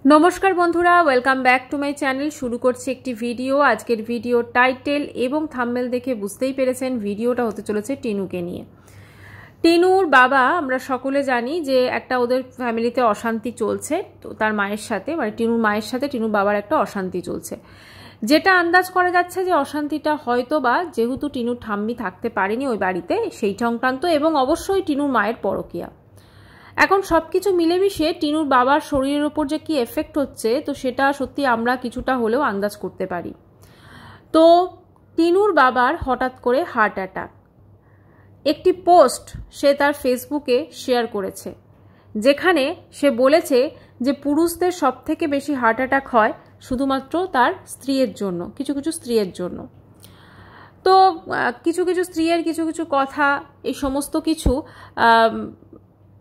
नमस्कार बंधुरा welcome back to my channel. शुरू करছি একটি ভিডিও। আজকের ভিডিও টাইটেল এবং থাম্বনেল দেখে বুঝতেই পেরেছেন ভিডিওটা হতে চলেছে টিনুকে নিয়ে। টিনুর বাবা আমরা সকলে জানি যে একটা ওদের ফ্যামিলিতে অশান্তি চলছে, তো তার মায়ের সাথে মানে টিনুর মায়ের সাথে টিনুর বাবার একটা অশান্তি চলছে, যেটা আন্দাজ করা যাচ্ছে যে অশান্তিটা হয়তো বা যেহেতু টিনুর ঠাম্মি থাকতে পারেনি ওই বাড়িতে সেই সংক্রান্ত, এবং অবশ্যই টিনুর মায়ের পরকীয়া। এখন সবকিছু মিলেমিশে টিনুর বাবার শরীরের উপর যে কি এফেক্ট হচ্ছে তো সেটা সত্যি আমরা কিছুটা হলেও আন্দাজ করতে পারি। তো টিনুর বাবার হঠাৎ করে হার্ট অ্যাটাক, একটি পোস্ট সে তার ফেসবুকে শেয়ার করেছে, যেখানে সে বলেছে যে পুরুষদের সব থেকে বেশি হার্ট অ্যাটাক হয় শুধুমাত্র তার স্ত্রীর জন্য, কিছু কিছু স্ত্রীর জন্য। তো কিছু কিছু স্ত্রীর কিছু কিছু কথা, এই সমস্ত কিছু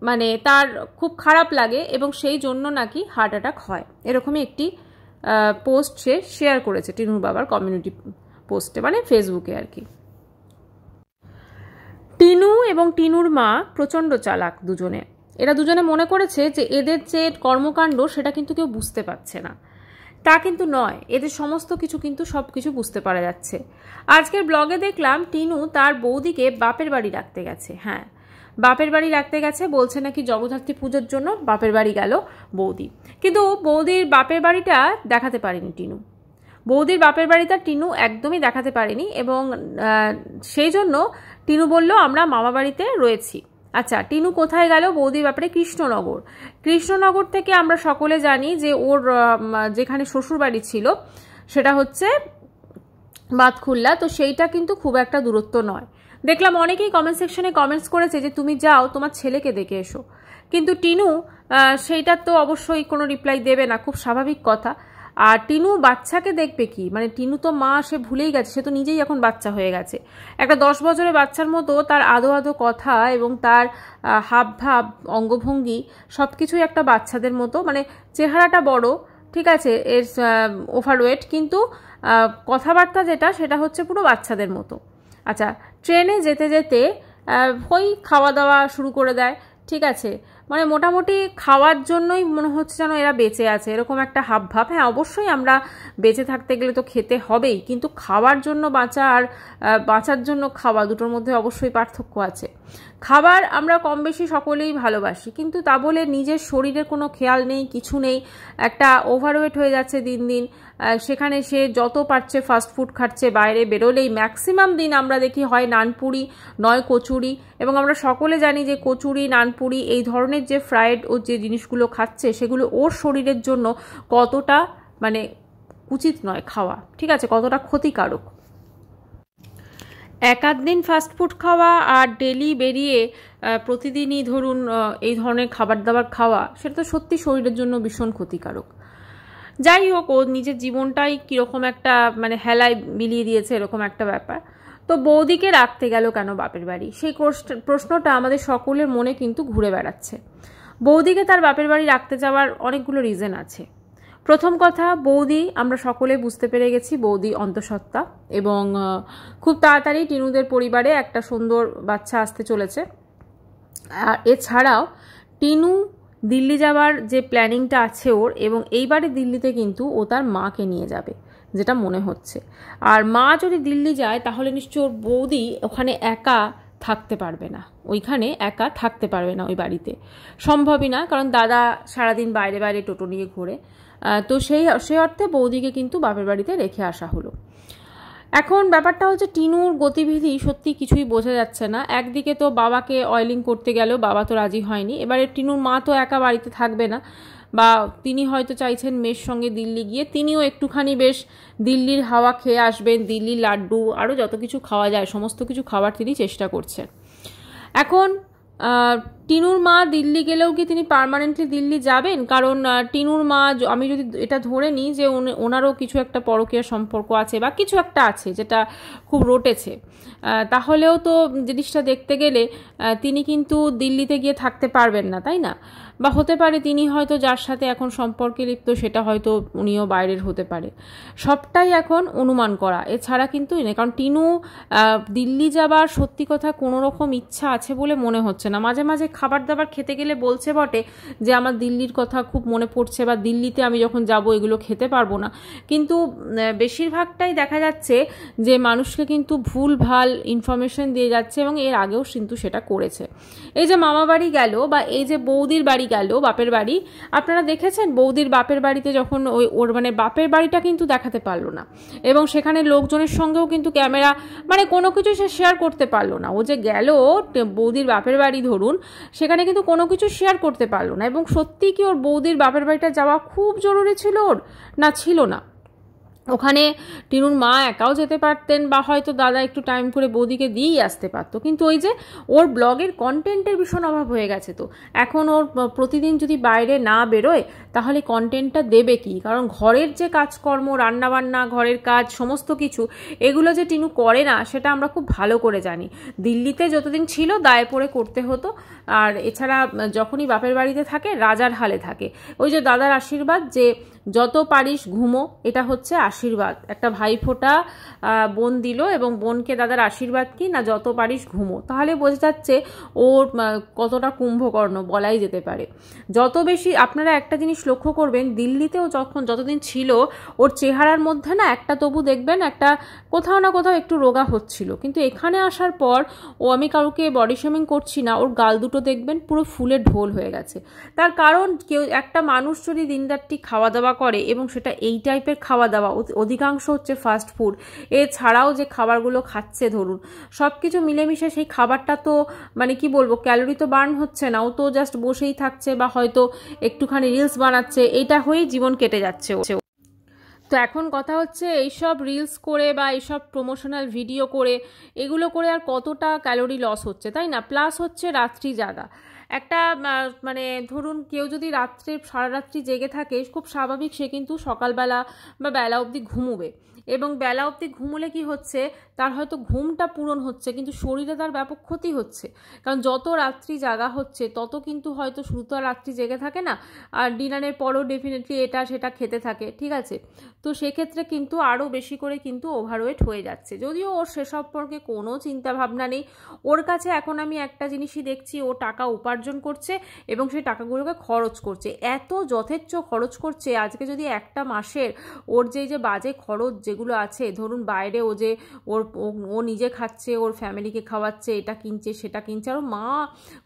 মানে তার খুব খারাপ লাগে এবং সেই জন্য নাকি হার্ট অ্যাটাক হয়, এরকমই একটি পোস্ট সে শেয়ার করেছে টিনুর বাবার কমিউনিটি পোস্টে, মানে ফেসবুকে আর কি। টিনু এবং টিনুর মা প্রচণ্ড চালাক দুজনে। এরা দুজনে মনে করেছে যে এদের যে কর্মকাণ্ড সেটা কিন্তু কেউ বুঝতে পারছে না, তা কিন্তু নয়, এদের সমস্ত কিছু কিন্তু সব কিছু বুঝতে পারা যাচ্ছে। আজকের ব্লগে দেখলাম টিনু তার বৌদিকে বাপের বাড়ি রাখতে গেছে। হ্যাঁ, বাপের বাড়ি রাখতে গেছে, বলছে নাকি জগদ্ধাত্রী পুজোর জন্য বাপের বাড়ি গেল বৌদি, কিন্তু বৌদির বাপের বাড়িটা দেখাতে পারেনি টিনু। বৌদির বাপের বাড়িটা টিনু একদমই দেখাতে পারেনি, এবং সেই জন্য টিনু বলল আমরা মামা বাড়িতে রয়েছি। আচ্ছা, টিনু কোথায় গেল? বৌদির ব্যাপারে কৃষ্ণনগর। কৃষ্ণনগর থেকে আমরা সকলে জানি যে ওর যেখানে শ্বশুর বাড়ি ছিল সেটা হচ্ছে বাতখুল্লা, তো সেইটা কিন্তু খুব একটা দূরত্ব নয়। দেখলাম অনেকেই কমেন্ট সেকশনে কমেন্টস করেছে যে তুমি যাও তোমার ছেলেকে দেখে এসো, কিন্তু টিনু সেইটার তো অবশ্যই কোনো রিপ্লাই দেবে না, খুব স্বাভাবিক কথা। আর টিনু বাচ্চাকে দেখবে কি, মানে টিনু তো মা সে ভুলেই গেছে, সে তো নিজেই এখন বাচ্চা হয়ে গেছে। একটা 10 বছরের বাচ্চার মতো তার আদো আদো কথা এবং তার হাব ভাব অঙ্গভঙ্গি সব কিছুই একটা বাচ্চাদের মতো, মানে চেহারাটা বড় ঠিক আছে, এর ওভারওয়েট, কিন্তু কথাবার্তা যেটা সেটা হচ্ছে পুরো বাচ্চাদের মতো। আচ্ছা, ট্রেনে যেতে যেতে ওই খাওয়া দাওয়া শুরু করে দেয়, ঠিক আছে, মানে মোটামুটি খাওয়ার জন্যই মনে হচ্ছে যেন এরা বেঁচে আছে, এরকম একটা হাব ভাব। হ্যাঁ, অবশ্যই আমরা বেঁচে থাকতে গেলে তো খেতে হবেই, কিন্তু খাওয়ার জন্য বাঁচা আর বাঁচার জন্য খাওয়া দুটোর মধ্যে অবশ্যই পার্থক্য আছে। খাবার আমরা কম বেশি সকলেই ভালোবাসি, কিন্তু তা বলে নিজের শরীরের কোনো খেয়াল নেই, কিছু নেই, একটা ওভারওয়েট হয়ে যাচ্ছে দিন দিন। সেখানে সে যত পারছে ফাস্টফুড খাচ্ছে, বাইরে বেরোলেই ম্যাক্সিমাম দিন আমরা দেখি হয় নানপুরি নয় কচুরি, এবং আমরা সকলে জানি যে কচুরি নানপুরি এই ধরনের যে ফ্রাইড ও যে জিনিসগুলো খাচ্ছে সেগুলো ওর শরীরের জন্য কতটা মানে উচিত নয় খাওয়া, ঠিক আছে, কতটা ক্ষতিকারক। এক আধ দিন ফাস্টফুড খাওয়া আর ডেলি বেরিয়ে প্রতিদিনই ধরুন এই ধরনের খাবার দাবার খাওয়া, সেটা তো সত্যি শরীরের জন্য ভীষণ ক্ষতিকারক। যাই হোক, ও নিজের জীবনটাই কীরকম একটা মানে হেলায় বিলিয়ে দিয়েছে, এরকম একটা ব্যাপার। তো বৌদিকে রাখতে গেল কেন বাপের বাড়ি, সেই প্রশ্নটা আমাদের সকলের মনে কিন্তু ঘুরে বেড়াচ্ছে। বৌদিকে তার বাপের বাড়ি রাখতে যাওয়ার অনেকগুলো রিজন আছে। প্রথম কথা, বৌদি আমরা সকলে বুঝতে পেরে গেছি বৌদি অন্তঃসত্ত্বা, এবং খুব তাড়াতাড়ি টিনুদের পরিবারে একটা সুন্দর বাচ্চা আসতে চলেছে। আর এছাড়াও টিনু দিল্লি যাওয়ার যে প্ল্যানিংটা আছে ওর, এবং এইবারে দিল্লিতে কিন্তু ও তার মাকে নিয়ে যাবে যেটা মনে হচ্ছে। আর মা যদি দিল্লি যায় তাহলে নিশ্চয় ওর বৌদি ওখানে একা থাকতে পারবে না, ওইখানে একা থাকতে পারবে না, ওই বাড়িতে সম্ভবই না, কারণ দাদা সারাদিন বাইরে বাইরে টোটো নিয়ে ঘোরে। তো সেই অর্থে বৌদিকে কিন্তু বাপের বাড়িতে রেখে আসা হলো। এখন ব্যাপারটা হচ্ছে টিনুর গতিবিধি সত্যি কিছুই বোঝা যাচ্ছে না। একদিকে তো বাবাকে অয়েলিং করতে গেল, বাবা তো রাজি হয়নি, এবারে টিনুর মা তো একা বাড়িতে থাকবে না, বা তিনি হয়তো চাইছেন মেয়ের সঙ্গে দিল্লি গিয়ে তিনিও একটুখানি বেশ দিল্লির হাওয়া খেয়ে আসবেন, দিল্লির লাড্ডু আরও যত কিছু খাওয়া যায় সমস্ত কিছু খাওয়ার তিনি চেষ্টা করছেন। এখন টিনুর মা দিল্লি গেলেও কি তিনি পার্মানেন্টলি দিল্লি যাবেন? কারণ টিনুর মা, আমি যদি এটা ধরে নিই যে ওনারও কিছু একটা পরকীয়া সম্পর্ক আছে বা কিছু একটা আছে যেটা খুব রটেছে, তাহলেও তো জিনিসটা দেখতে গেলে তিনি কিন্তু দিল্লিতে গিয়ে থাকতে পারবেন না, তাই না? বা হতে পারে তিনি হয়তো যার সাথে এখন সম্পর্কে লিপ্ত সেটা হয়তো উনিও বাইরের হতে পারে। সবটাই এখন অনুমান করা, এছাড়া কিন্তু নেই। কারণ টিনু দিল্লি যাবার সত্যি কথা কোনো রকম ইচ্ছা আছে বলে মনে হচ্ছে না। মাঝে মাঝে খাবার দাবার খেতে গেলে বলছে বটে যে আমার দিল্লির কথা খুব মনে পড়ছে, বা দিল্লিতে আমি যখন যাব এগুলো খেতে পারবো না, কিন্তু বেশিরভাগটাই দেখা যাচ্ছে যে মানুষকে কিন্তু ভুল ভাল ইনফরমেশন দিয়ে যাচ্ছে, এবং এর আগেও কিন্তু সেটা করেছে। এই যে মামা বাড়ি গেল বা এই যে বৌদির বাড়ি গেল, বাপের বাড়ি, আপনারা দেখেছেন বৌদির বাপের বাড়িতে যখন ওর মানে বাপের বাড়িটা কিন্তু দেখাতে পারলো না, এবং সেখানে লোকজনের সঙ্গেও কিন্তু ক্যামেরা মানে কোনো কিছু সে শেয়ার করতে পারলো না। ও যে গেল বৌদির বাপের বাড়ি ধরুন, সেখানে কিন্তু কোনো কিছু শেয়ার করতে পারলো না। এবং সত্যি কি ওর বৌদির বাপের বাড়িটা যাওয়া খুব জরুরি ছিল ওর, না ছিল না? ওখানে টিনুর মা একাও যেতে পারতেন, বা হয়তো দাদা একটু টাইম করে বৌদিকে দিয়েই আসতে পারতো, কিন্তু ওই যে ওর ব্লগের কন্টেন্টের ভীষণ অভাব হয়ে গেছে। তো এখন ওর প্রতিদিন যদি বাইরে না বেরোয় তাহলে কন্টেন্টটা দেবে কি? কারণ ঘরের যে কাজকর্ম, রান্নাবান্না, ঘরের কাজ, সমস্ত কিছু এগুলো যে টিনু করে না সেটা আমরা খুব ভালো করে জানি। দিল্লিতে যতদিন ছিল দায়ে পড়ে করতে হতো, আর এছাড়া যখনই বাপের বাড়িতে থাকে রাজার হালে থাকে। ওই যে দাদার আশীর্বাদ যে যত পারিস ঘুমো, এটা হচ্ছে আশীর্বাদ। একটা ভাইফোঁটা বোন দিল এবং বোনকে দাদার আশীর্বাদ কি না, যত পারিস ঘুমো। তাহলে বোঝা যাচ্ছে ওর কতটা কুম্ভকর্ণ বলাই যেতে পারে। যত বেশি আপনারা একটা জিনিস লক্ষ্য করবেন, দিল্লিতেও যতদিন ছিল ওর চেহারার মধ্যে না একটা তবু দেখবেন একটা কোথাও না কোথাও একটু রোগা হচ্ছিল, কিন্তু এখানে আসার পর ও, আমি কাউকে বডি শেমিং করছি না, ওর গাল দুটো দেখবেন পুরো ফুলের ঢোল হয়ে গেছে। তার কারণ কেউ একটা মানুষ যদি দিনরাত্রি খাওয়া দাওয়া করে, এবং সেটা এই টাইপের খাওয়া দাওয়া, অধিকাংশ হচ্ছে ফাস্ট ফুড, এছাড়াও যে খাবারগুলো খাচ্ছে ধরুন সব কিছু মিলেমিশে সেই খাবারটা তো মানে কি বলবো, ক্যালোরি তো বার্ন হচ্ছে না, ও তো জাস্ট বসেই থাকছে বা হয়তো একটুখানি রিলস বানাচ্ছে, এইটা হয়েই জীবন কেটে যাচ্ছে। তো এখন কথা হচ্ছে এইসব রিলস করে বা এইসব প্রমোশনাল ভিডিও করে এগুলো করে আর কতটা ক্যালোরি লস হচ্ছে, তাই না? প্লাস হচ্ছে রাত্রি জাগা। একটা মানে ধরুন কেউ যদি রাত্রে সারা রাত্রি জেগে থাকে, খুব স্বাভাবিক সে কিন্তু সকালবেলা বা বেলা অবধি ঘুমোবে, এবং বেলা অবধি ঘুমোলে কি হচ্ছে, তার হয়তো ঘুমটা পূরণ হচ্ছে কিন্তু শরীরে তার ব্যাপক ক্ষতি হচ্ছে। কারণ যত রাত্রি জাগা হচ্ছে তত কিন্তু হয়তো শুধু তো রাত্রি জেগে থাকে না, আর ডিনারের পরও ডেফিনেটলি এটা সেটা খেতে থাকে, ঠিক আছে? তো সেক্ষেত্রে কিন্তু আরও বেশি করে কিন্তু ওভারওয়েট হয়ে যাচ্ছে, যদিও ওর সে সম্পর্কে কোনো চিন্তা ভাবনা নেই। ওর কাছে এখন আমি একটা জিনিসই দেখছি, ও টাকা উপার্জন করছে এবং সেই টাকাগুলোকে খরচ করছে, এত যথেচ্ছ খরচ করছে। আজকে যদি একটা মাসের ওর যে বাজে খরচ যেগুলো আছে, ধরুন বাইরে ও নিজে খাচ্ছে, ওর ফ্যামিলিকে খাওয়াচ্ছে, এটা কিনছে সেটা কিনছে, আর মা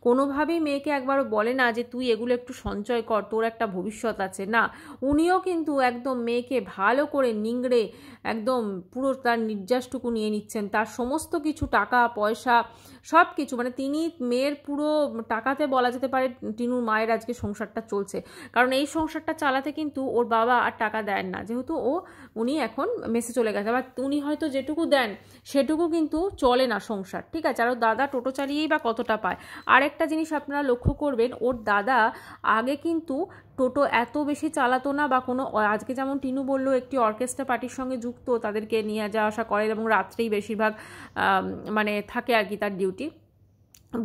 কোনোভাবেই মেয়েকে একবারও বলে না যে তুই এগুলো একটু সঞ্চয় কর, তোর একটা ভবিষ্যৎ আছে, না। উনিও কিন্তু একদম মেয়েকে ভালো করে নিংড়ে একদম পুরো তার নির্যাসটুকু নিয়ে নিচ্ছেন, তার সমস্ত কিছু টাকা পয়সা সব কিছু, মানে তিনি মেয়ের পুরো টাকাতে বলা যেতে পারে টিনুর মায়ের আজকে সংসারটা চলছে। কারণ এই সংসারটা চালাতে কিন্তু ওর বাবা আর টাকা দেন না, যেহেতু উনি এখন মেসে চলে গেছে, আবার উনি হয়তো যেটুকু দেন সেটুকু কিন্তু চলে না সংসার, ঠিক আছে? আর ওর দাদা টোটো চালিয়েই বা কতটা পায়। আরেকটা জিনিস আপনারা লক্ষ্য করবেন, ওর দাদা আগে কিন্তু টোটো এত বেশি চালাতো না, বা কোনো, আজকে যেমন টিনু বললো একটি অর্কেস্ট্রা পার্টির সঙ্গে যুক্ত, তাদেরকে নিয়ে যাওয়া আসা করে এবং রাত্রেই বেশিরভাগ মানে থাকে আর কি তার ডিউটি।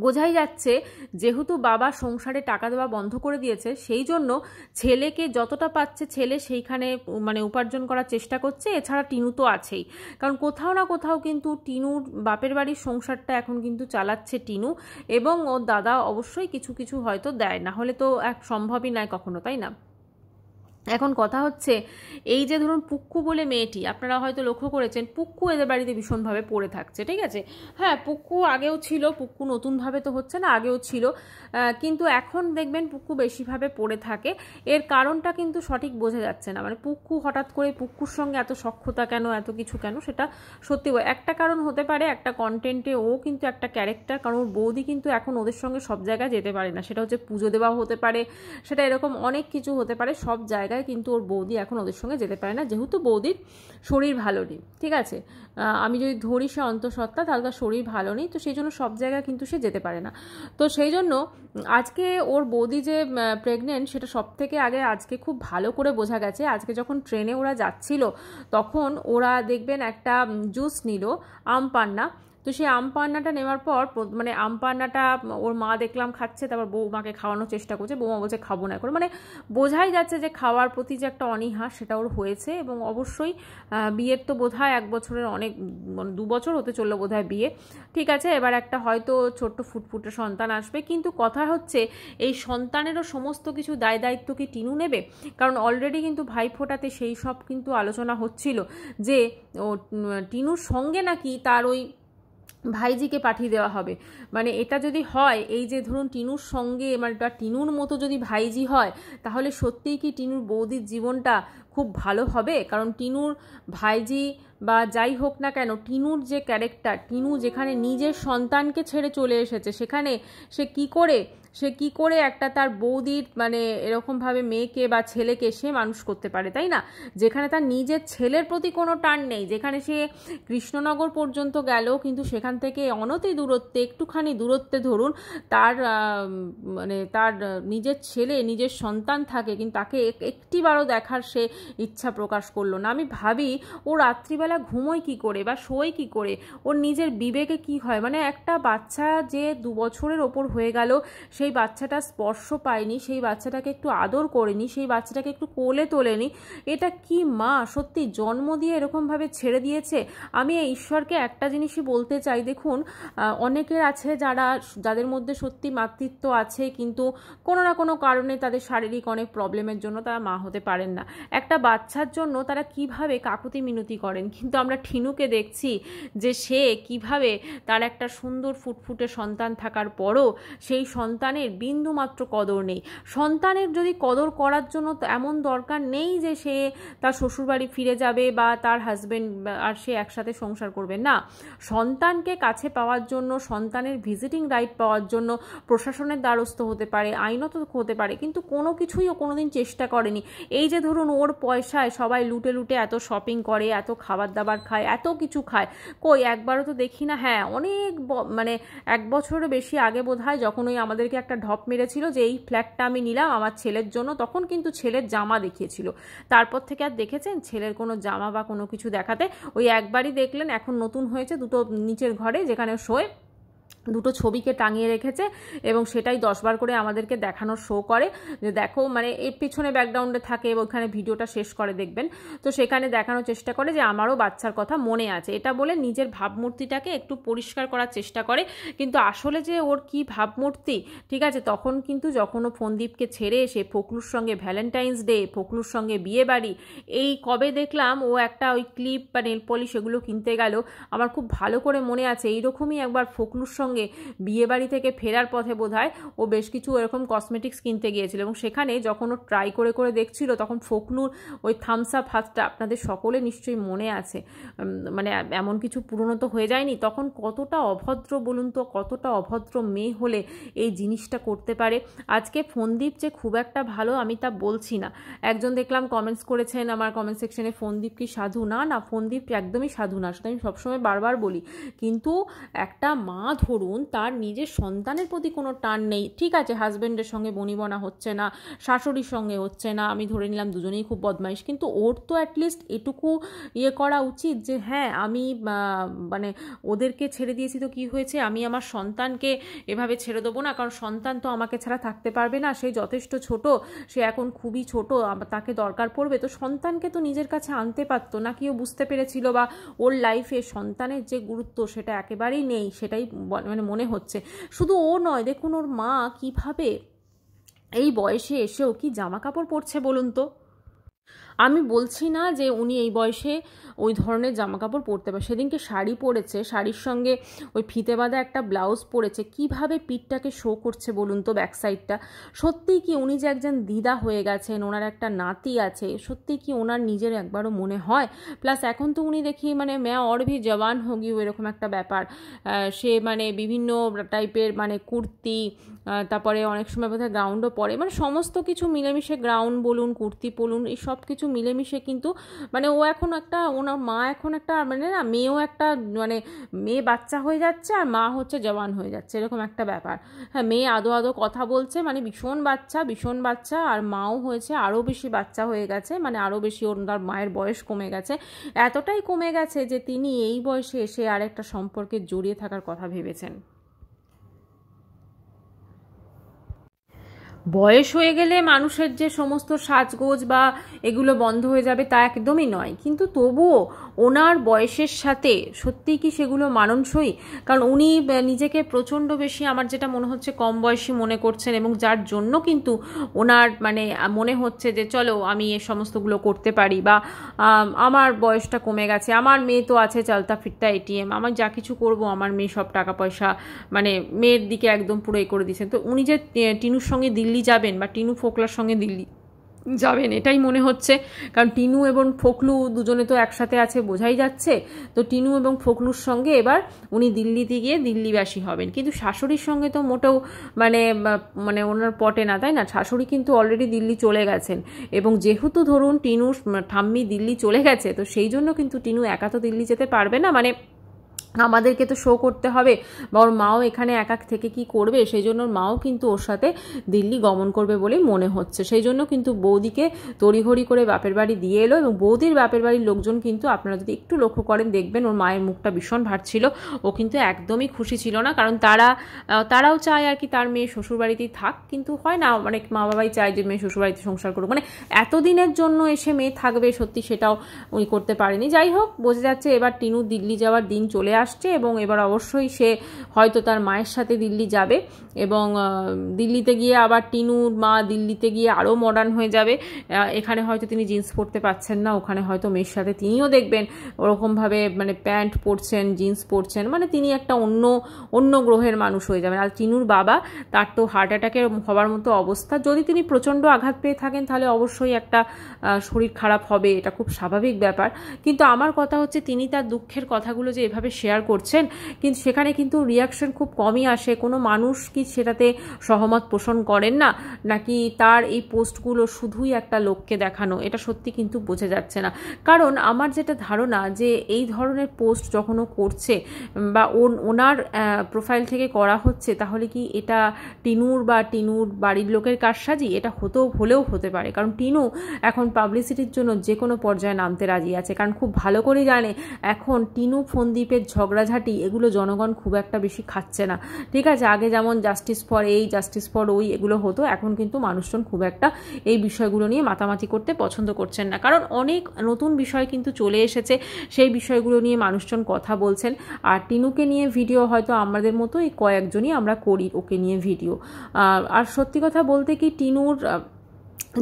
বোঝাই যাচ্ছে যেহেতু বাবা সংসারে টাকা দেওয়া বন্ধ করে দিয়েছে, সেই জন্য ছেলেকে যতটা পাচ্ছে ছেলে সেইখানে মানে উপার্জন করার চেষ্টা করছে। এছাড়া টিনু তো আছেই, কারণ কোথাও না কোথাও কিন্তু টিনুর বাপের বাড়ির সংসারটা এখন কিন্তু চালাচ্ছে টিনু, এবং ওর দাদা অবশ্যই কিছু কিছু হয়তো দেয়, না হলে তো এক সম্ভবই নয় কখনো, তাই না? এখন কথা হচ্ছে এই যে ধরুন পুক্কু বলে মেয়েটি, আপনারা হয়তো লক্ষ্য করেছেন পুক্কু এদের বাড়িতে ভীষণভাবে পড়ে থাকছে, ঠিক আছে? হ্যাঁ, পুক্কু আগেও ছিল, পুক্কু নতুনভাবে তো হচ্ছে না, আগেও ছিল, কিন্তু এখন দেখবেন পুক্কু বেশিভাবে পড়ে থাকে। এর কারণটা কিন্তু সঠিক বোঝা যাচ্ছে না, মানে পুক্কু হঠাৎ করে পুক্কুর সঙ্গে এত সখ্যতা কেন, এত কিছু কেন, সেটা সত্যি একটা কারণ হতে পারে, একটা কন্টেন্টে ও কিন্তু একটা ক্যারেক্টার, কারণ ওর বৌদি কিন্তু এখন ওদের সঙ্গে সব জায়গায় যেতে পারে না, সেটা হচ্ছে পুজো দেওয়াও হতে পারে, সেটা এরকম অনেক কিছু হতে পারে, সব জায়গায় কিন্তু ওর বৌদি এখন ওদের সঙ্গে যেতে পারে না, যেহেতু বৌদির শরীর ভালো নেই, ঠিক আছে? আমি যদি ধরি সে অন্তঃসত্ত্বা, তাহলে তার শরীর ভালো নেই, তো সেই জন্য সব জায়গায় কিন্তু সে যেতে পারে না। তো সেই জন্য আজকে ওর বৌদি যে প্রেগনেন্ট সেটা সব থেকে আগে আজকে খুব ভালো করে বোঝা গেছে। আজকে যখন ট্রেনে ওরা যাচ্ছিল তখন ওরা দেখবেন একটা জুস নিল, আম পান্না, তো সেই আম পান্নাটা নেওয়ার পর মানে আম পান্নাটা ওর মা দেখলাম খাচ্ছে, তারপর বৌমাকে খাওয়ানোর চেষ্টা করছে, বৌমা বলছে খাবো না করে, মানে বোঝাই যাচ্ছে যে খাওয়ার প্রতি যে একটা অনীহা সেটা ওর হয়েছে। এবং অবশ্যই বিয়ের তো বোধহয় 1 বছরের অনেক 2 বছর হতে চললো বোধহয় বিয়ে, ঠিক আছে, এবার একটা হয়তো ছোট্ট ফুটফুটে সন্তান আসবে, কিন্তু কথা হচ্ছে এই সন্তানেরও সমস্ত কিছু দায় দায়িত্ব কি টিনু নেবে? কারণ অলরেডি কিন্তু ভাইফোঁটাতে সেই সব কিন্তু আলোচনা হচ্ছিল যে ও টিনুর সঙ্গে নাকি তার ওই ভাইজিকে পাঠিয়ে দেওয়া হবে। মানে এটা যদি হয়, এই যে ধরুন টিনুর সঙ্গে মানে টিনুর মতো যদি ভাইজি হয়, তাহলে সত্যিই কি টিনুর বৌদির জীবনটা খুব ভালো হবে? কারণ টিনুর ভাইজি বা যাই হোক না কেন, টিনুর যে ক্যারেক্টার, টিনু যেখানে নিজের সন্তানকে ছেড়ে চলে এসেছে, সেখানে সে কি করে একটা তার বৌদির মানে এরকমভাবে মেয়েকে বা ছেলেকে সে মানুষ করতে পারে, তাই না? যেখানে তার নিজের ছেলের প্রতি কোনো টান নেই, যেখানে সে কৃষ্ণনগর পর্যন্ত গেল, কিন্তু সেখান থেকে অনতি দূরত্বে, একটুখানি দূরত্বে ধরুন তার মানে তার নিজের ছেলে, নিজের সন্তান থাকে, কিন্তু তাকে একটিবারও দেখার সে ইচ্ছা প্রকাশ করলো না। আমি ভাবি ও রাত্রিবেলা ঘুমোয় কি করে বা শোয় কি করে, ওর নিজের বিবেকে কি হয়? মানে একটা বাচ্চা যে 2 বছরের ওপর হয়ে গেল, সেই বাচ্চাটা স্পর্শ পায়নি, সেই বাচ্চাটাকে একটু আদর করেনি, সেই বাচ্চাটাকে একটু কোলে তোলেনি, এটা কি মা সত্যি জন্ম দিয়ে এরকমভাবে ছেড়ে দিয়েছে? আমি এই ঈশ্বরকে একটা জিনিসই বলতে চাই, দেখুন অনেকের আছে যাদের মধ্যে সত্যি মাতৃত্ব আছে, কিন্তু কোনো না কোনো কারণে তাদের শারীরিক অনেক প্রবলেমের জন্য তারা মা হতে পারেন না। একটা বাচ্চার জন্য তারা কিভাবে কাকুতি মিনতি করেন, কিন্তু আমরা ঠিনুকে দেখছি যে সে কিভাবে তার একটা সুন্দর ফুটফুটে সন্তান থাকার পরও সেই সন্তানের বিন্দুমাত্র কদর নেই। সন্তানের যদি কদর করার জন্য এমন দরকার নেই যে সে তার শ্বশুরবাড়ি ফিরে যাবে বা তার হাজবেন্ড আর সে একসাথে সংসার করবে, না, সন্তানকে কাছে পাওয়ার জন্য, সন্তানের ভিজিটিং রাইট পাওয়ার জন্য প্রশাসনের দ্বারস্থ হতে পারে, আইনত হতে পারে, কিন্তু কোনো কিছুই ও কোনোদিন চেষ্টা করেনি। এই যে ধরুন ওর পয়সায় সবাই লুটে লুটে এত শপিং করে, এত খাবার দাবার খায়, এত কিছু খায়, কই একবারও তো দেখি না। হ্যাঁ, অনেক মানে 1 বছরেরও বেশি আগে বোধহয় যখন ওই আমাদেরকে একটা ঢপ মেরেছিল যে এই ফ্ল্যাটটা আমি নিলাম আমার ছেলের জন্য, তখন কিন্তু ছেলের জামা দেখিয়েছিল। তারপর থেকে আর দেখেছেন ছেলের কোনো জামা বা কোনো কিছু দেখাতে? ওই একবারই দেখলেন, এখন নতুন হয়েছে 2টো নিচের ঘরে যেখানে শোয়, 2টো ছবিকে টাঙিয়ে রেখেছে এবং সেটাই 10 বার করে আমাদেরকে দেখানোর শো করে যে দেখো, মানে এর পিছনে ব্যাকগ্রাউন্ডে থাকে এবং ওখানে ভিডিওটা শেষ করে দেখবেন, তো সেখানে দেখানোর চেষ্টা করে যে আমারও বাচ্চার কথা মনে আছে, এটা বলে নিজের ভাবমূর্তিটাকে একটু পরিষ্কার করার চেষ্টা করে। কিন্তু আসলে যে ওর কি ভাবমূর্তি, ঠিক আছে, তখন কিন্তু যখন ও ফোনদীপকে ছেড়ে এসে ফকলুর সঙ্গে ভ্যালেন্টাইন্স ডে, ফকলুর সঙ্গে বিয়ে বাড়ি, এই কবে দেখলাম ও একটা ওই ক্লিপ বা নেল পলিশ এগুলো কিনতে গেল, আমার খুব ভালো করে মনে আছে এইরকমই একবার ফকলুর সঙ্গে বিয়ে বাড়ি থেকে ফেরার পথে বোধহয় ও বেশ কিছু এরকম কসমেটিক্স কিনতে গিয়েছিল, এবং সেখানে যখন ও ট্রাই করে করে দেখছিল, তখন ফকলুর ওই থামস আপ হাতটা আপনাদের সকলে নিশ্চয়ই মনে আছে, মানে এমন কিছু পুরনো তো হয়ে যায়নি, তখন কতটা অভদ্র বলুন তো, কতটা অভদ্র মেয়ে হলে এই জিনিসটা করতে পারে। আজকে ফোনদীপ যে খুব একটা ভালো আমি তা বলছি না, একজন দেখলাম কমেন্টস করেছেন আমার কমেন্ট সেকশনে, ফোনদীপ কি সাধু? না না, ফোনদীপ একদমই সাধু না, সেটা আমি সবসময় বারবার বলি, কিন্তু একটা মা ধরুন তার নিজের সন্তানের প্রতি কোনো টান নেই, ঠিক আছে, হাজবেন্ডের সঙ্গে বনিবনা হচ্ছে না, শাশুড়ির সঙ্গে হচ্ছে না, আমি ধরে নিলাম দুজনেই খুব বদমাইশ, কিন্তু ওর তো অ্যাটলিস্ট এটুকু করা উচিত যে হ্যাঁ আমি মানে ওদেরকে ছেড়ে দিয়েছি তো কি হয়েছে, আমি আমার সন্তানকে এভাবে ছেড়ে দেবো না, কারণ সন্তান তো আমাকে ছাড়া থাকতে পারবে না, সে যথেষ্ট ছোট, সে এখন খুবই ছোট, তাকে দরকার পড়বে, তো সন্তানকে তো নিজের কাছে আনতে পারতো না, কেউ বুঝতে পেরেছিল, বা ওর লাইফে সন্তানের যে গুরুত্ব সেটা একেবারেই নেই, সেটাই মানে মনে হচ্ছে। শুধু ও নয়, দেখুন ওর মা কিভাবে এই বয়সে এসেও কি জামা কাপড় পরছে বলুন তো। আমি বলছি না যে উনি এই বয়সে ওই ধরনের জামা কাপড় পরতে পারে, সেদিনকে শাড়ি পরেছে, শাড়ির সঙ্গে ওই ফিতে বাঁধা একটা ব্লাউজ পরেছে, কিভাবে পিঠটাকে শো করছে বলুন তো, ব্যাক সাইডটা। সত্যিই কি উনি যে একজন দিদা হয়ে গেছেন, ওনার একটা নাতি আছে, সত্যিই কি ওনার নিজের একবারও মনে হয়? প্লাস এখন তো উনি দেখি মানে ম্যা অর ভি জওয়ান হোগি এরকম একটা ব্যাপার, সে মানে বিভিন্ন টাইপের মানে কুর্তি, তারপরে অনেক সময় বোধহয় গ্রাউন্ডও পরে, মানে সমস্ত কিছু মিলেমিশে, গ্রাউন্ড বলুন কুর্তি বলুন, এই সব কিছু মিলেমিশে কিন্তু মানে ও এখন একটা, ওনার মা এখন একটা মানে না মেয়েও একটা মানে মেয়ে বাচ্চা হয়ে যাচ্ছে আর মা হচ্ছে জওয়ান হয়ে যাচ্ছে, এরকম একটা ব্যাপার। হ্যাঁ, মেয়ে আদো আদো কথা বলছে, মানে ভীষণ বাচ্চা, আর মাও হয়েছে আরও বেশি বাচ্চা হয়ে গেছে, মানে আরও বেশি ওনার মায়ের বয়স কমে গেছে, এতটাই কমে গেছে যে তিনি এই বয়সে এসে আর একটা সম্পর্কে জড়িয়ে থাকার কথা ভেবেছেন। বয়স হয়ে গেলে মানুষের যে সমস্ত সাজগোজ বা এগুলো বন্ধ হয়ে যাবে তা একদমই নয়, কিন্তু তবুও ওনার বয়সের সাথে সত্যিই কি সেগুলো মানানসই? কারণ উনি নিজেকে প্রচণ্ড বেশি আমার যেটা মনে হচ্ছে কম বয়সী মনে করছেন, এবং যার জন্য কিন্তু ওনার মানে মনে হচ্ছে যে চলো আমি এ সমস্তগুলো করতে পারি, বা আমার বয়সটা কমে গেছে, আমার মেয়ে তো আছে চালতা ফিরতা এটিএম, আমার যা কিছু করব আমার মেয়ে সব টাকা পয়সা মানে মেয়ের দিকে একদম পুরো এ করে দিয়েছেন। তো উনি যে টিনুর সঙ্গে দিল্লি যাবেন বা টিনু ফোকলার সঙ্গে দিল্লি যাবেন এটাই মনে হচ্ছে, কারণ টিনু এবং ফোকলু দুজনে তো একসাথে আছে বোঝাই যাচ্ছে। তো টিনু এবং ফোকলুর সঙ্গে এবার উনি দিল্লিতে গিয়ে দিল্লিবাসী হবেন, কিন্তু শাশুড়ির সঙ্গে তো মোটেও মানে মানে ওনার পটে না, তাই না? শাশুড়ি কিন্তু অলরেডি দিল্লি চলে গেছেন, এবং যেহেতু ধরুন টিনুর ঠাম্মি দিল্লি চলে গেছে, তো সেই জন্য কিন্তু টিনু একা তো দিল্লি যেতে পারবে না, মানে আমাদেরকে তো শো করতে হবে, বা ওর মাও এখানে একা থেকে কি করবে, সেই জন্য ওর মাও কিন্তু ওর সাথে দিল্লি গমন করবে বলেই মনে হচ্ছে। সেই জন্য কিন্তু বৌদিকে তড়িঘড়ি করে বাপের বাড়ি দিয়ে এলো, এবং বৌদির বাপের বাড়ির লোকজন কিন্তু আপনারা যদি একটু লক্ষ্য করেন দেখবেন ওর মায়ের মুখটা ভীষণ ভার-ছিল, ও কিন্তু একদমই খুশি ছিল না, কারণ তারাও চায় আর কি তার মেয়ে শ্বশুরবাড়িতেই থাক, কিন্তু হয় না অনেক মা বাবাই চায় যে মেয়ে শ্বশুরবাড়িতে সংসার করুক, মানে এতদিনের জন্য এসে মেয়ে থাকবে, সত্যি সেটাও উনি করতে পারেনি। যাই হোক, বোঝা যাচ্ছে এবার টিনু দিল্লি যাওয়ার দিন চলে আসছে, এবং এবার অবশ্যই সে হয়তো তার মায়ের সাথে দিল্লি যাবে, এবং দিল্লিতে গিয়ে আবার টিনুর মা দিল্লিতে গিয়ে আরও মডার্ন হয়ে যাবে। এখানে হয়তো তিনি জিন্স পরতে পারছেন না, ওখানে হয়তো মেয়ের সাথে তিনিও দেখবেন ওরকমভাবে মানে প্যান্ট পরছেন, জিন্স পরছেন, মানে তিনি একটা অন্য গ্রহের মানুষ হয়ে যাবেন। আর টিনুর বাবা, তার তো হার্ট অ্যাটাকের হওয়ার মতো অবস্থা, যদি তিনি প্রচণ্ড আঘাত পেয়ে থাকেন তাহলে অবশ্যই একটা শরীর খারাপ হবে, এটা খুব স্বাভাবিক ব্যাপার। কিন্তু আমার কথা হচ্ছে তিনি তার দুঃখের কথাগুলো যে এভাবে শেয়ার করছেন, কিন্তু সেখানে কিন্তু রিয়াকশন খুব কমই আসে, কোনো মানুষ কি সেটাতে সহমত পোষণ করেন না, নাকি তার এই পোস্টগুলো শুধুই একটা লোককে দেখানো, এটা সত্যি কিন্তু বোঝা যাচ্ছে না। কারণ আমার যেটা ধারণা যে এই ধরনের পোস্ট যখন ও করছে বা ওনার প্রোফাইল থেকে করা হচ্ছে, তাহলে কি এটা টিনুর বা টিনুর বাড়ির লোকের কারসাজি? এটা হলেও হতে পারে, কারণ টিনু এখন পাবলিসিটির জন্য যে কোনো পর্যায়ে নামতে রাজি আছে, কারণ খুব ভালো করে জানে এখন টিনু ফন্দীপের ঝগড়াঝাটি এগুলো জনগণ খুব একটা বেশি খাচ্ছে না। ঠিক আছে, আগে যেমন জাস্টিস ফর এই জাস্টিস ফর ওই এগুলো হতো, এখন কিন্তু মানুষজন খুব একটা এই বিষয়গুলো নিয়ে মাতামাতি করতে পছন্দ করছেন না, কারণ অনেক নতুন বিষয় কিন্তু চলে এসেছে, সেই বিষয়গুলো নিয়ে মানুষজন কথা বলছেন। আর টিনুকে নিয়ে ভিডিও হয়তো আমাদের মতো এই কয়েকজনই আমরা করি ওকে নিয়ে ভিডিও। আর সত্যি কথা বলতে কি টিনুর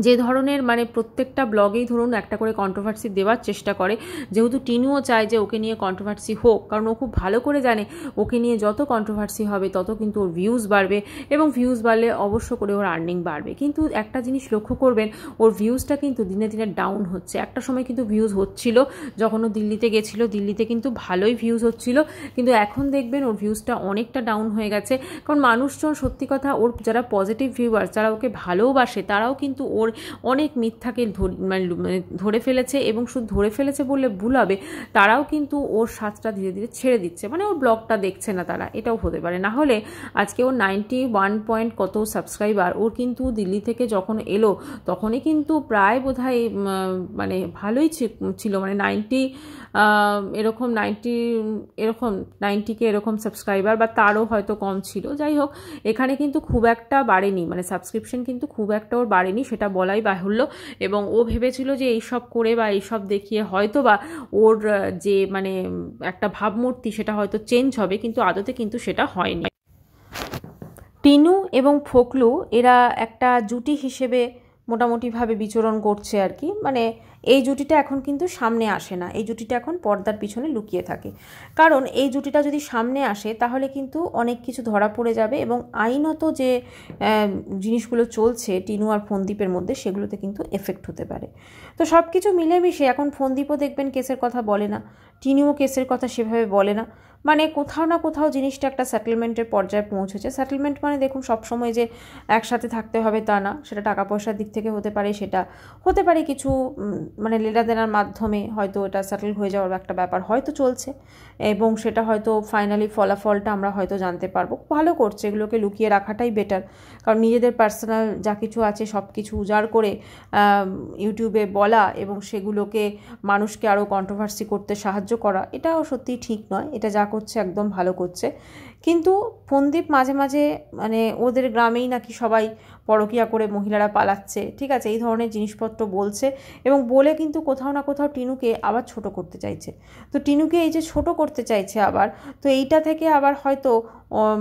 যে ধরনের মানে প্রত্যেকটা ব্লগেই ধরুন একটা করে কন্ট্রোভার্সি দেওয়ার চেষ্টা করে, যেহেতু টিনুও চায় যে ওকে নিয়ে কন্ট্রোভার্সি হোক, কারণ ও খুব ভালো করে জানে ওকে নিয়ে যত কন্ট্রোভার্সি হবে তত কিন্তু ওর ভিউজ বাড়বে, এবং ভিউজ বাড়লে অবশ্য করে ওর আর্নিং বাড়বে। কিন্তু একটা জিনিস লক্ষ্য করবেন, ওর ভিউজটা কিন্তু দিনে দিনে ডাউন হচ্ছে। একটা সময় কিন্তু ভিউজ হচ্ছিল, যখন ও দিল্লিতে গেছিলো দিল্লিতে কিন্তু ভালোই ভিউজ হচ্ছিল, কিন্তু এখন দেখবেন ওর ভিউজটা অনেকটা ডাউন হয়ে গেছে, কারণ মানুষজন সত্যি কথা ওর যারা পজিটিভ ভিউয়ার্স, যারা ওকে ভালোবাসে, তারাও কিন্তু ওর অনেক মিথ্যাকে ধরে ফেলেছে, এবং শুধু ধরে ফেলেছে বললে ভুল হবে, তারাও কিন্তু ওর সাজটা ধীরে ধীরে ছেড়ে দিচ্ছে, মানে ওর ব্লগটা দেখছে না তারা, এটাও হতে পারে। না হলে আজকে ওর 91 পয়েন্ট কত সাবস্ক্রাইবার, ওর কিন্তু দিল্লি থেকে যখন এলো তখনই কিন্তু প্রায় বোধহয় মানে ভালোই ছিল, মানে 90 এরকম 90 এরকম সাবস্ক্রাইবার, বা তারও হয়তো কম ছিল। যাই হোক, এখানে কিন্তু খুব একটা বাড়েনি, মানে সাবস্ক্রিপশন কিন্তু খুব একটা ওর বাড়েনি, সেটা বলাই বাহুল্য। এবং ও ভেবেছিল যে এইসব করে বা এইসব দেখিয়ে হয়তো বা ওর যে মানে একটা ভাবমূর্তি সেটা হয়তো চেঞ্জ হবে, কিন্তু আদতে কিন্তু সেটা হয়নি। টিনু এবং ফোকলু এরা একটা জুটি হিসেবে মোটামুটিভাবে বিচরণ করছে আর কি, মানে এই জুটিটা এখন কিন্তু সামনে আসে না, এই জুটিটা এখন পর্দার পিছনে লুকিয়ে থাকে, কারণ এই জুটিটা যদি সামনে আসে তাহলে কিন্তু অনেক কিছু ধরা পড়ে যাবে, এবং আইনত যে জিনিসগুলো চলছে টিনু আর ফন্দীপের মধ্যে সেগুলোতে কিন্তু এফেক্ট হতে পারে। তো সব কিছু মিলেমিশে এখন ফন্দীপও দেখবেন কেসের কথা বলে না, টিনুও কেসের কথা সেভাবে বলে না, মানে কোথাও না কোথাও জিনিসটা একটা সেটেলমেন্টের পর্যায়ে পৌঁছেছে। সেটেলমেন্ট মানে দেখুন সবসময় যে একসাথে থাকতে হবে তা না, সেটা টাকা পয়সার দিক থেকে হতে পারে, সেটা হতে পারে কিছু মানে লেনাদেনার মাধ্যমে হয়তো এটা সেটেল হয়ে যাওয়ার একটা ব্যাপার হয়তো চলছে, এবং সেটা হয়তো ফাইনালি ফলাফলটা আমরা হয়তো জানতে পারবো। ভালো করছে, এগুলোকে লুকিয়ে রাখাটাই বেটার, কারণ নিজেদের পার্সোনাল যা কিছু আছে সব কিছু উজাড় করে ইউটিউবে বলা এবং সেগুলোকে মানুষকে আরও কন্ট্রোভার্সি করতে সাহায্য করা, এটাও সত্যি ঠিক নয়। এটা যা করছে একদম ভালো করছে। কিন্তু ফোনদীপ মাঝে মাঝে মানে ওদের গ্রামেই নাকি সবাই পরকীয়া করে মহিলারা পালাচ্ছে, ঠিক আছে, এই ধরনের জিনিসপত্র বলছে, এবং বলে কিন্তু কোথাও না কোথাও টিনুকে আবার ছোট করতে চাইছে। তো টিনুকে এই যে ছোট করতে চাইছে আবার, তো এইটা থেকে আবার হয়তো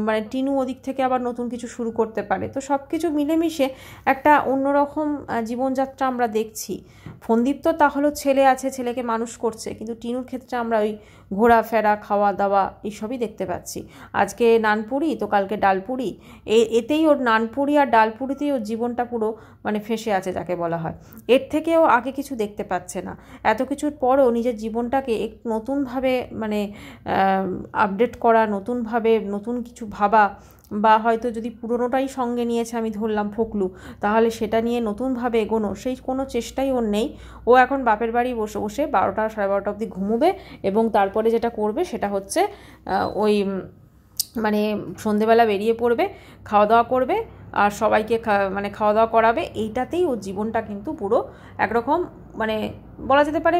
মানে টিনু ওদিক থেকে আবার নতুন কিছু শুরু করতে পারে। তো সব কিছু মিলেমিশে একটা অন্যরকম জীবনযাত্রা আমরা দেখছি। ফোনদীপ তো তাহলেও ছেলে আছে, ছেলেকে মানুষ করছে, কিন্তু টিনুর ক্ষেত্রে আমরা ওই ঘোরাফেরা, খাওয়া দাওয়া এইসবই দেখতে পাচ্ছি। আজকে নানপুরি তো কালকে ডালপুরি, এতেই ওর নানপুরি আর ডালপুরিতেই ওর জীবনটা পুরো মানে ফেঁসে আছে যাকে বলা হয়। এর থেকেও আগে কিছু দেখতে পাচ্ছে না। এত কিছুর পরও নিজের জীবনটাকে একটু নতুনভাবে মানে আপডেট করা, নতুনভাবে নতুন কিছু ভাবা, বা হয়তো যদি পুরনোটাই সঙ্গে নিয়েছে, আমি ধরলাম ফোকলু, তাহলে সেটা নিয়ে নতুনভাবে এগোনো সেই কোনো চেষ্টাই ওর নেই। ও এখন বাপের বাড়ি বসে বসে 12টা সাড়ে 12টা অবধি ঘুমোবে, এবং তারপরে যেটা করবে সেটা হচ্ছে ওই মানে সন্ধেবেলা বেরিয়ে পড়বে, খাওয়া দাওয়া করবে, আর সবাইকে মানে খাওয়া দাওয়া করাবে। এইটাতেই ওর জীবনটা কিন্তু পুরো একরকম মানে বলা যেতে পারে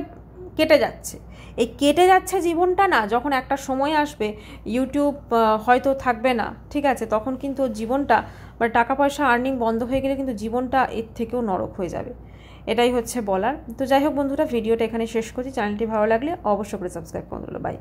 কেটে যাচ্ছে। এই কেটে যাচ্ছে জীবনটা না, যখন একটা সময় আসবে ইউটিউব হয়তো থাকবে না, ঠিক আছে, তখন কিন্তু ওর জীবনটা মানে টাকা পয়সা আর্নিং বন্ধ হয়ে গেলে কিন্তু জীবনটা এর থেকেও নরক হয়ে যাবে। এটাই হচ্ছে বলার। তো যাই হোক বন্ধুরা, ভিডিওটা এখানে শেষ করছি। চ্যানেলটি ভালো লাগলে অবশ্যই করে সাবস্ক্রাইব করে দিলো। বাই।